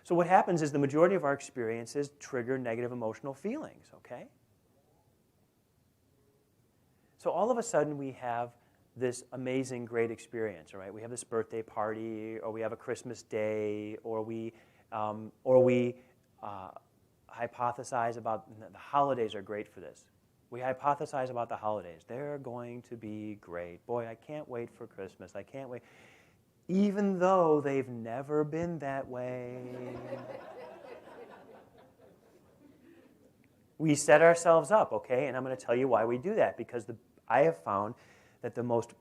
So what happens is the majority of our experiences trigger negative emotional feelings, okay? So all of a sudden we have this amazing, great experience, all right? We have this birthday party, or we have a Christmas day, or we hypothesize about, the holidays are great for this. We hypothesize about the holidays. They're going to be great. Boy, I can't wait for Christmas. I can't wait. Even though they've never been that way. We set ourselves up, okay? And I'm going to tell you why we do that. Because I have found that the most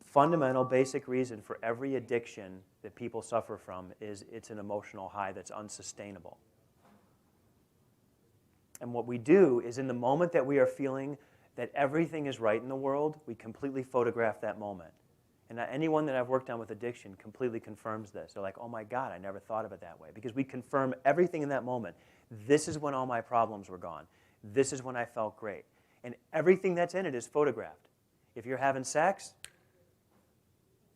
fundamental, basic reason for every addiction that people suffer from is it's an emotional high that's unsustainable. And what we do is in the moment that we are feeling that everything is right in the world, we completely photograph that moment. And anyone that I've worked on with addiction completely confirms this. They're like, oh my God, I never thought of it that way. Because we confirm everything in that moment. This is when all my problems were gone. This is when I felt great. And everything that's in it is photographed. If you're having sex,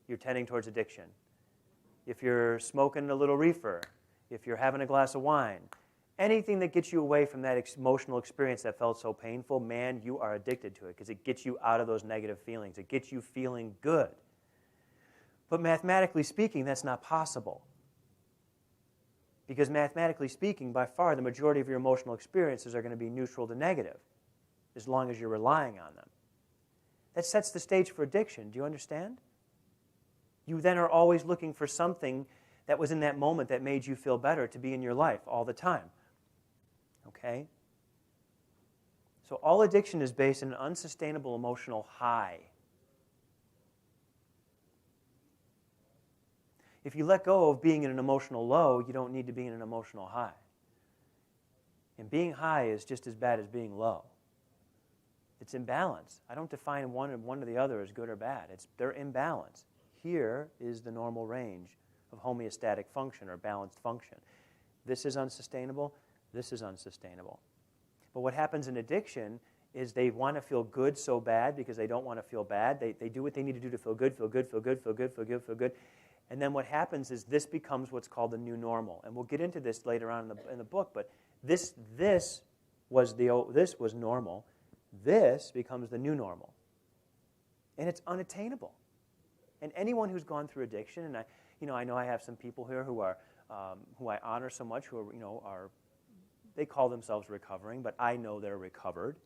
you're tending towards addiction. If you're smoking a little reefer, if you're having a glass of wine, anything that gets you away from that emotional experience that felt so painful, man, you are addicted to it because it gets you out of those negative feelings. It gets you feeling good. But mathematically speaking, that's not possible. Because mathematically speaking, by far, the majority of your emotional experiences are going to be neutral to negative, as long as you're relying on them. That sets the stage for addiction. Do you understand? You then are always looking for something that was in that moment that made you feel better to be in your life all the time. Okay? So all addiction is based on an unsustainable emotional high. If you let go of being in an emotional low, you don't need to be in an emotional high. And being high is just as bad as being low. It's imbalance. I don't define one or the other as good or bad. They're imbalance. Here is the normal range of homeostatic function or balanced function. This is unsustainable. This is unsustainable. But what happens in addiction is they want to feel good so bad because they don't want to feel bad. They do what they need to do to feel good, feel good, feel good, feel good, feel good, feel good. And then what happens is this becomes what's called the new normal. And we'll get into this later on in the book, but this was normal. This becomes the new normal. And it's unattainable. And anyone who's gone through addiction, and I know I have some people here who are who I honor so much, who are they call themselves recovering, but I know they're recovered.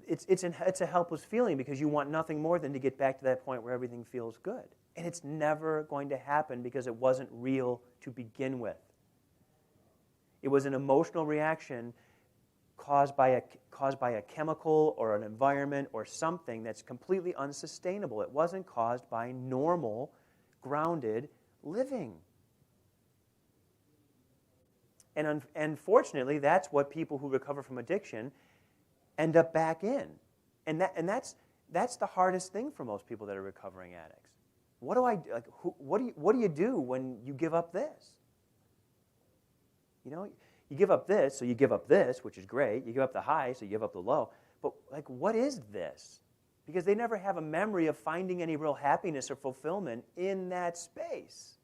It's a helpless feeling because you want nothing more than to get back to that point where everything feels good. And it's never going to happen because it wasn't real to begin with. It was an emotional reaction caused by a chemical or an environment or something that's completely unsustainable. It wasn't caused by normal, grounded living. And unfortunately, that's what people who recover from addiction end up back in. And that's the hardest thing for most people that are recovering addicts. What do you do when you give up this? You give up this, so you give up this, which is great. You give up the high, so you give up the low. But what is this? Because they never have a memory of finding any real happiness or fulfillment in that space.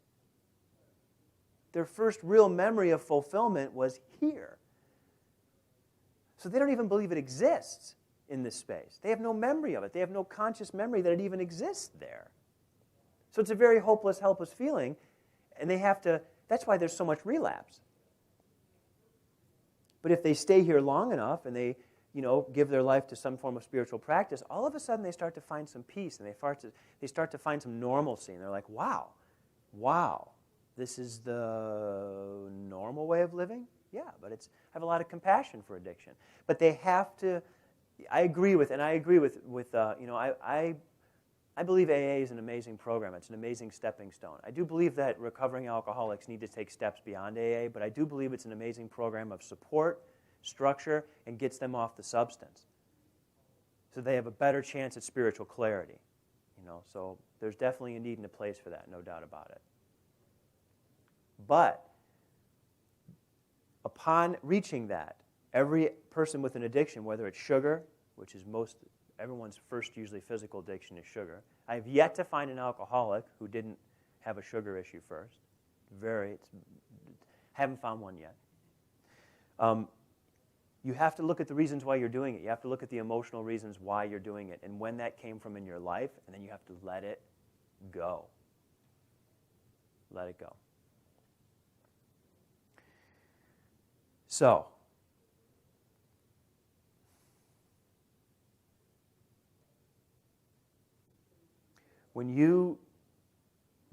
Their first real memory of fulfillment was here. So they don't even believe it exists in this space. They have no memory of it. They have no conscious memory that it even exists there. So it's a very hopeless, helpless feeling, and that's why there's so much relapse. But if they stay here long enough and they, give their life to some form of spiritual practice, all of a sudden they start to find some peace and they start to find some normalcy. And they're like, wow, this is the normal way of living? Yeah, but I have a lot of compassion for addiction. But they have to, I believe AA is an amazing program. It's an amazing stepping stone. I do believe that recovering alcoholics need to take steps beyond AA, but I do believe it's an amazing program of support, structure, and gets them off the substance. So they have a better chance at spiritual clarity. So there's definitely a need and a place for that, no doubt about it. But upon reaching that, every person with an addiction, whether it's sugar, which is everyone's first usually physical addiction is sugar. I have yet to find an alcoholic who didn't have a sugar issue first. Haven't found one yet. You have to look at the reasons why you're doing it. You have to look at the emotional reasons why you're doing it and when that came from in your life, and then you have to let it go. Let it go. So, when you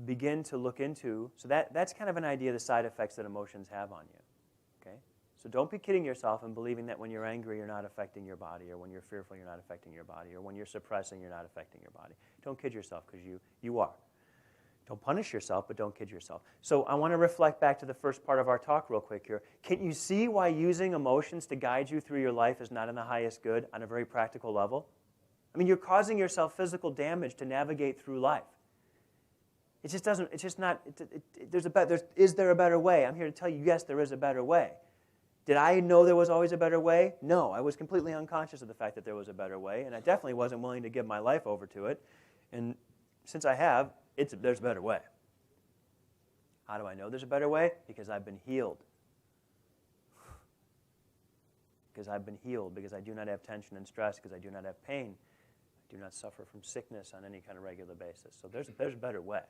begin to look into, so that's kind of an idea of the side effects that emotions have on you. Okay? So don't be kidding yourself and believing that when you're angry, you're not affecting your body, or when you're fearful, you're not affecting your body, or when you're suppressing, you're not affecting your body. Don't kid yourself, because you are. Don't punish yourself, but don't kid yourself. So I want to reflect back to the first part of our talk real quick here. Can you see why using emotions to guide you through your life is not in the highest good on a very practical level? I mean, you're causing yourself physical damage to navigate through life. It just doesn't, it's just not, is there a better way? I'm here to tell you, yes, there is a better way. Did I know there was always a better way? No, I was completely unconscious of the fact that there was a better way, and I definitely wasn't willing to give my life over to it. And since I have, there's a better way. How do I know there's a better way? Because I've been healed. Because I've been healed, because I do not have tension and stress, because I do not have pain. I do not suffer from sickness on any kind of regular basis. So there's a better way.